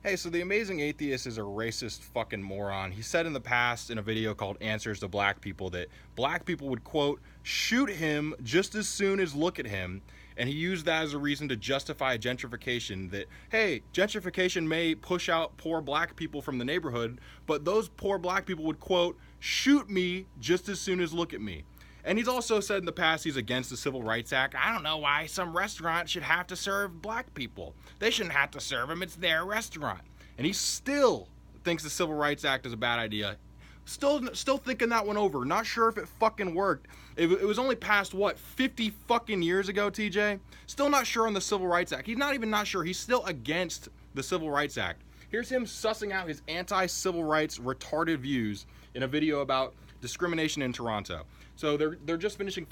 Hey, so the Amazing Atheist is a racist fucking moron. He said in the past in a video called Answers to Black People that black people would, quote, shoot him just as soon as look at him. And he used that as a reason to justify gentrification, that, hey, gentrification may push out poor black people from the neighborhood, but those poor black people would, quote, shoot me just as soon as look at me. And he's also said in the past he's against the Civil Rights Act. I don't know why some restaurant should have to serve black people. They shouldn't have to serve them. It's their restaurant. And he still thinks the Civil Rights Act is a bad idea. Still thinking that one over. Not sure if it fucking worked. It was only passed, what, 50 fucking years ago, TJ? Still not sure on the Civil Rights Act. He's not even not sure. He's still against the Civil Rights Act. Here's him sussing out his anti-civil rights retarded views in a video about discrimination in Toronto. So they're just finishing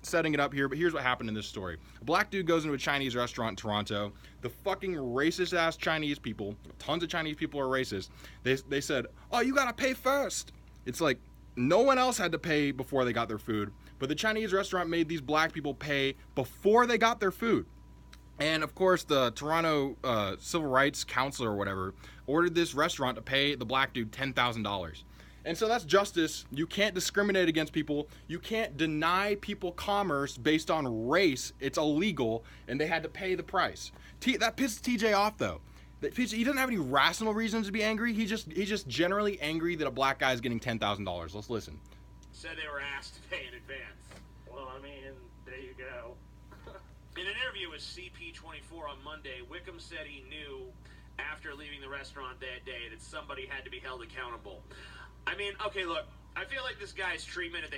setting it up here, but here's what happened in this story. A black dude goes into a Chinese restaurant in Toronto. The fucking racist-ass Chinese people, tons of Chinese people are racist, they said, oh, you gotta pay first. It's like no one else had to pay before they got their food, but the Chinese restaurant made these black people pay before they got their food. And of course, the Toronto Civil Rights Council or whatever ordered this restaurant to pay the black dude $10,000. And so that's justice. You can't discriminate against people. You can't deny people commerce based on race. It's illegal, and they had to pay the price. That pissed TJ off, though. He doesn't have any rational reasons to be angry. He's just generally angry that a black guy is getting $10,000. Let's listen. Said they were asked to pay in advance. Well, I mean, there you go. In an interview with CP24 on Monday, Wickham said he knew after leaving the restaurant that day that somebody had to be held accountable. I mean, okay, look, I feel like this guy's treatment at the...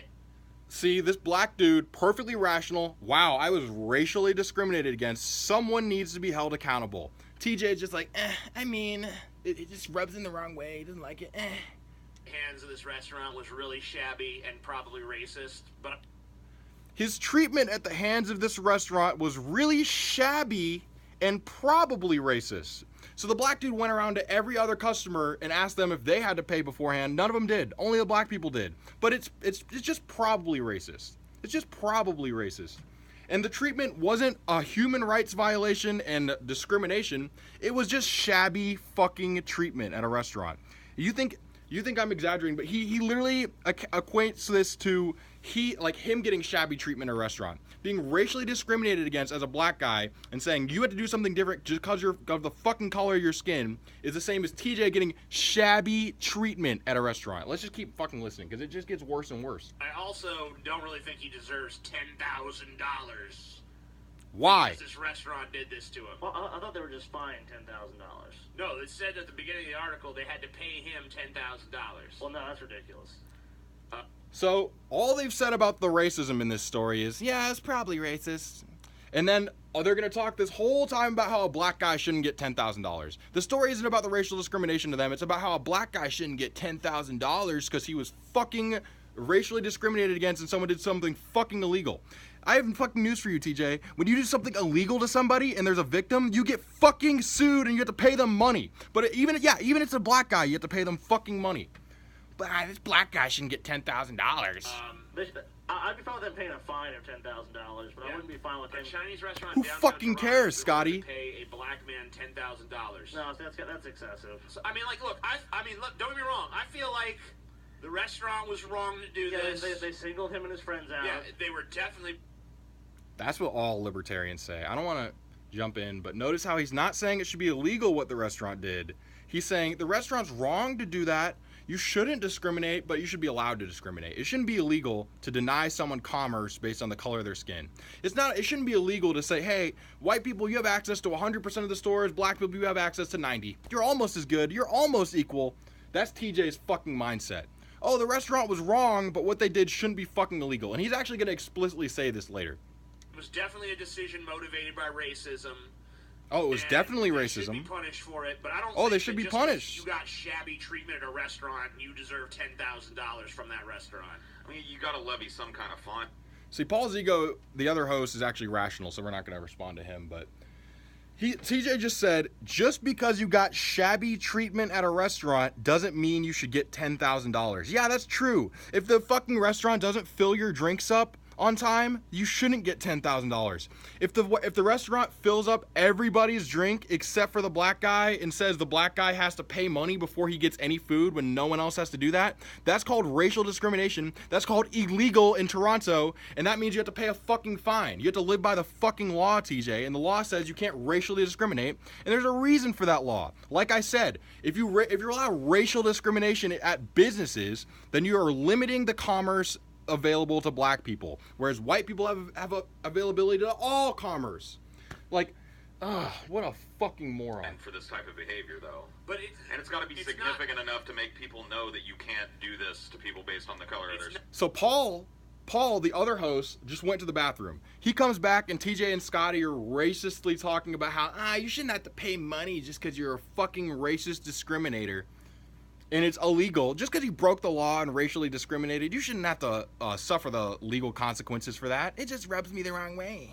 See, this black dude, perfectly rational. Wow, I was racially discriminated against. Someone needs to be held accountable. TJ's just like, I mean, it just rubs in the wrong way. He doesn't like it, hands of this restaurant was really shabby and probably racist, but... His treatment at the hands of this restaurant was really shabby and probably racist. So the black dude went around to every other customer and asked them if they had to pay beforehand. None of them did. Only the black people did. But it's just probably racist. It's just probably racist. And the treatment wasn't a human rights violation and discrimination. It was just shabby fucking treatment at a restaurant. You think I'm exaggerating, but he literally equates this to him getting shabby treatment at a restaurant. Being racially discriminated against as a black guy and saying you had to do something different just because of the fucking color of your skin is the same as TJ getting shabby treatment at a restaurant. Let's just keep fucking listening because it just gets worse and worse. I also don't really think he deserves $10,000. Why? Because this restaurant did this to him. Well, I thought they were just fined $10,000. No, it said at the beginning of the article they had to pay him $10,000. Well, no, that's ridiculous. So all they've said about the racism in this story is, yeah, it's probably racist. And then they're going to talk this whole time about how a black guy shouldn't get $10,000. The story isn't about the racial discrimination to them. It's about how a black guy shouldn't get $10,000 because he was fucking racially discriminated against and someone did something fucking illegal. I have fucking news for you, TJ. When you do something illegal to somebody and there's a victim, you get fucking sued and you have to pay them money. But even if it's a black guy, you have to pay them fucking money. But this black guy shouldn't get $10,000. I'd be fine with them paying a fine of $10,000, but I wouldn't be fine with a Chinese restaurant. Who downtown fucking Toronto cares, Scotty? Pay a black man $10,000. No, that's excessive. So, I mean, like, look, look, don't get me wrong. I feel like the restaurant was wrong to do this. They singled him and his friends out. Yeah, they were definitely. That's what all libertarians say. I don't want to jump in, but notice how he's not saying it should be illegal what the restaurant did. He's saying the restaurant's wrong to do that. You shouldn't discriminate, but you should be allowed to discriminate. It shouldn't be illegal to deny someone commerce based on the color of their skin. It shouldn't be illegal to say, hey, white people, you have access to 100% of the stores. Black people, you have access to 90. You're almost as good. You're almost equal. That's TJ's fucking mindset. Oh, the restaurant was wrong, but what they did shouldn't be fucking illegal. And he's actually going to explicitly say this later. It was definitely a decision motivated by racism. Oh, it was definitely racism. They should be punished for it, but I don't. Oh, they should be punished. You got shabby treatment at a restaurant, and you deserve $10,000 from that restaurant. I mean, you got to levy some kind of fine. See, Paul Zigo, the other host, is actually rational, so we're not going to respond to him. But TJ just said, just because you got shabby treatment at a restaurant doesn't mean you should get $10,000. Yeah, that's true. If the fucking restaurant doesn't fill your drinks up, on time, you shouldn't get $10,000. If the restaurant fills up everybody's drink except for the black guy and says the black guy has to pay money before he gets any food when no one else has to do that, that's called racial discrimination. That's called illegal in Toronto, and that means you have to pay a fucking fine. You have to live by the fucking law, TJ, and the law says you can't racially discriminate, and there's a reason for that law. Like I said, if you allow racial discrimination at businesses, then you are limiting the commerce available to black people, whereas white people have availability to all commerce. Like, what a fucking moron. And for this type of behavior, though. But it's got to be significant enough to make people know that you can't do this to people based on the color of their skin. So Paul, the other host, just went to the bathroom. He comes back and TJ and Scotty are racistly talking about how, you shouldn't have to pay money just because you're a fucking racist discriminator. And it's illegal. Just because you broke the law and racially discriminated, you shouldn't have to suffer the legal consequences for that. It just rubs me the wrong way.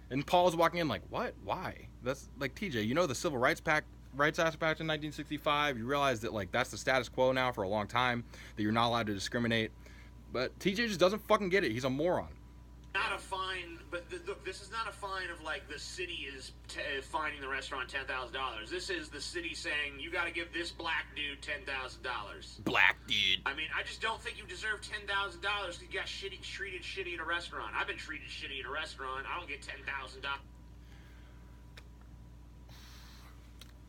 And Paul's walking in like, what? Why? That's like, TJ, you know the Civil Rights Act in 1965? You realize that, like, that's the status quo now for a long time, that you're not allowed to discriminate. But TJ just doesn't fucking get it. He's a moron. Not a fine, but this is not a fine of like the city is fining the restaurant $10,000. This is the city saying you got to give this black dude $10,000. Black dude. I mean, I just don't think you deserve $10,000 because you got treated shitty at a restaurant. I've been treated shitty at a restaurant. I don't get $10,000.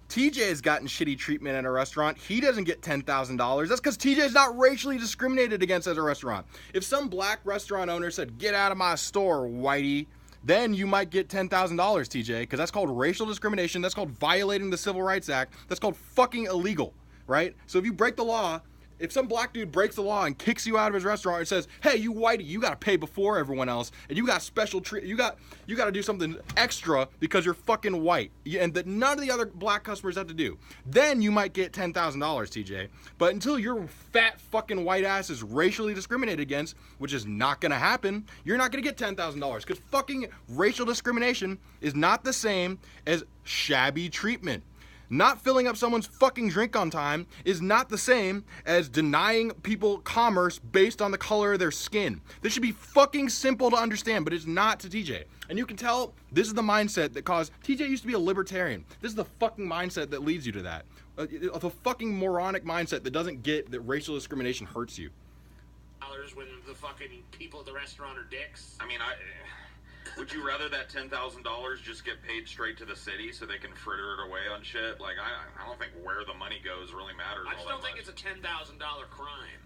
TJ has gotten shitty treatment at a restaurant. He doesn't get $10,000. That's because TJ is not racially discriminated against at a restaurant. If some black restaurant owner said, "Get out of my store, whitey," then you might get $10,000, TJ, because that's called racial discrimination. That's called violating the Civil Rights Act. That's called fucking illegal, right? So if you break the law, if some black dude breaks the law and kicks you out of his restaurant and says, "Hey, you whitey, you got to pay before everyone else, and you got special treat, you got to do something extra because you're fucking white," and that none of the other black customers have to do, then you might get $10,000, TJ. But until your fat fucking white ass is racially discriminated against, which is not gonna happen, you're not gonna get $10,000 because fucking racial discrimination is not the same as shabby treatment. Not filling up someone's fucking drink on time is not the same as denying people commerce based on the color of their skin. This should be fucking simple to understand, but it's not to TJ. And you can tell this is the mindset that caused... TJ used to be a libertarian. This is the fucking mindset that leads you to that. The fucking moronic mindset that doesn't get that racial discrimination hurts you. When the fucking people at the restaurant are dicks. I mean, would you rather that $10,000 just get paid straight to the city so they can fritter it away on shit? Like, I don't think where the money goes really matters. I just don't think it's a $10,000 crime.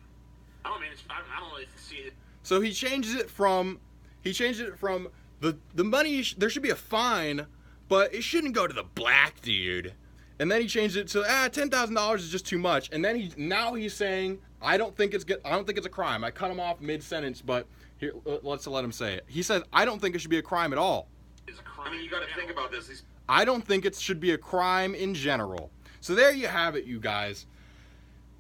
I don't really see it. So he changed it from the money. There should be a fine, but it shouldn't go to the black dude. And then he changed it to $10,000 is just too much. And then he's saying I don't think it's a crime. I cut him off mid-sentence, but here, let's let him say it. He says, I don't think it should be a crime at all. It's a crime. I mean, you got to think about this. I don't think it should be a crime in general. So there you have it, you guys.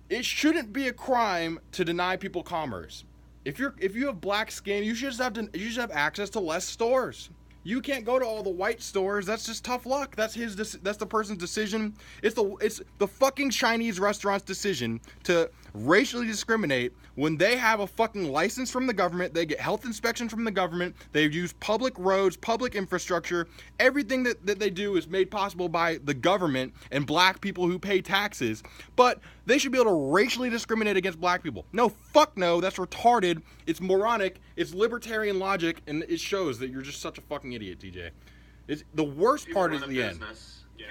It shouldn't be a crime to deny people commerce. If you have black skin, you should have access to less stores. You can't go to all the white stores. That's just tough luck. That's the person's decision. It's the fucking Chinese restaurant's decision to racially discriminate when they have a fucking license from the government. They get health inspection from the government. They use public roads, public infrastructure. Everything that they do is made possible by the government and black people who pay taxes. But they should be able to racially discriminate against black people. No, fuck no. That's retarded. It's moronic. It's libertarian logic, and it shows that you're just such a fucking idiot, TJ. It's the worst part is the end. Yeah.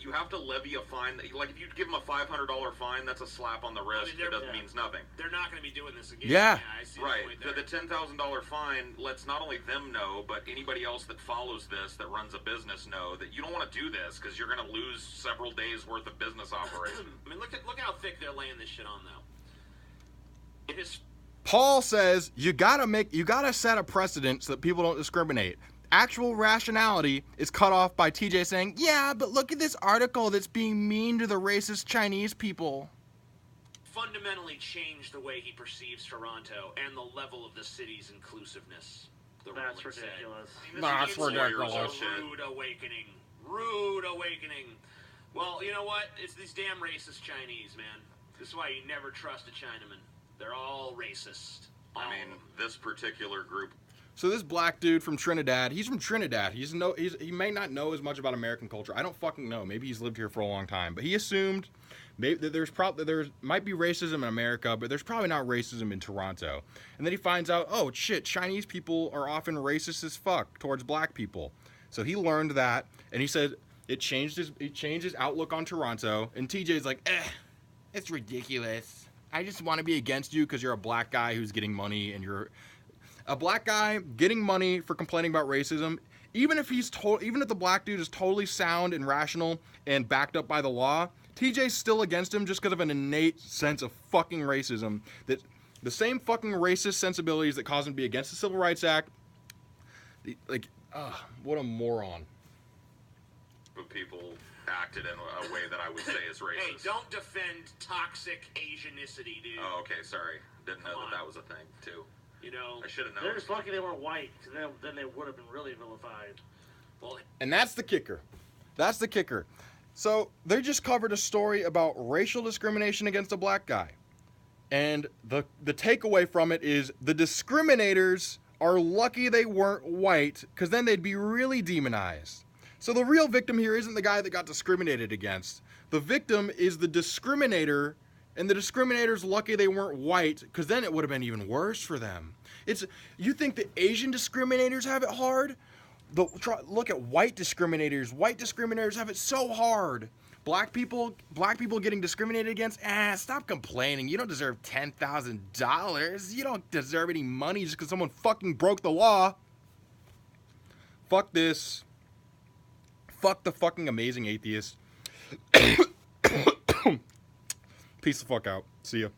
You have to levy a fine. Like if you give them a $500 fine, that's a slap on the wrist. It means nothing. They're not going to be doing this again. Yeah. I see right. The $10,000 fine lets not only them know, but anybody else that follows this, that runs a business, know that you don't want to do this because you're going to lose several days worth of business operation. I mean, look how thick they're laying this shit on, though. It is. Paul says you gotta set a precedent so that people don't discriminate. Actual rationality is cut off by TJ saying, "Yeah, but look at this article that's being mean to the racist Chinese people." Fundamentally changed the way he perceives Toronto and the level of the city's inclusiveness. That's ridiculous. That's ridiculous. A rude awakening. Rude awakening. Well, you know what? It's these damn racist Chinese, man. This is why you never trust a Chinaman. They're all racist. I mean, this particular group. So this black dude from Trinidad, he's from Trinidad. He may not know as much about American culture. I don't fucking know. Maybe he's lived here for a long time, but he assumed maybe that there might be racism in America, but there's probably not racism in Toronto. And then he finds out, oh shit, Chinese people are often racist as fuck towards black people. So he learned that, and he said it changed his outlook on Toronto. And TJ's like, it's ridiculous. I just want to be against you because you're a black guy who's getting money, and you're a black guy getting money for complaining about racism. Even if the black dude is totally sound and rational and backed up by the law, TJ's still against him just because of an innate sense of fucking racism. That the same fucking racist sensibilities that caused him to be against the Civil Rights Act. What a moron. But people acted in a way that I would say is racist. Hey, don't defend toxic Asianicity, dude. Oh, okay, sorry. Didn't know that was a thing, too. You know, I should have known. They're just lucky they weren't white, because then they would have been really vilified. well, And that's the kicker. That's the kicker. So they just covered a story about racial discrimination against a black guy. And the takeaway from it is the discriminators are lucky they weren't white, because then they'd be really demonized. So the real victim here isn't the guy that got discriminated against. The victim is the discriminator, and the discriminator's lucky they weren't white, because then it would have been even worse for them. You think the Asian discriminators have it hard? Look at white discriminators. White discriminators have it so hard. Black people getting discriminated against? Stop complaining. You don't deserve $10,000. You don't deserve any money just because someone fucking broke the law. Fuck this. Fuck the fucking amazing atheist. Peace the fuck out. See ya.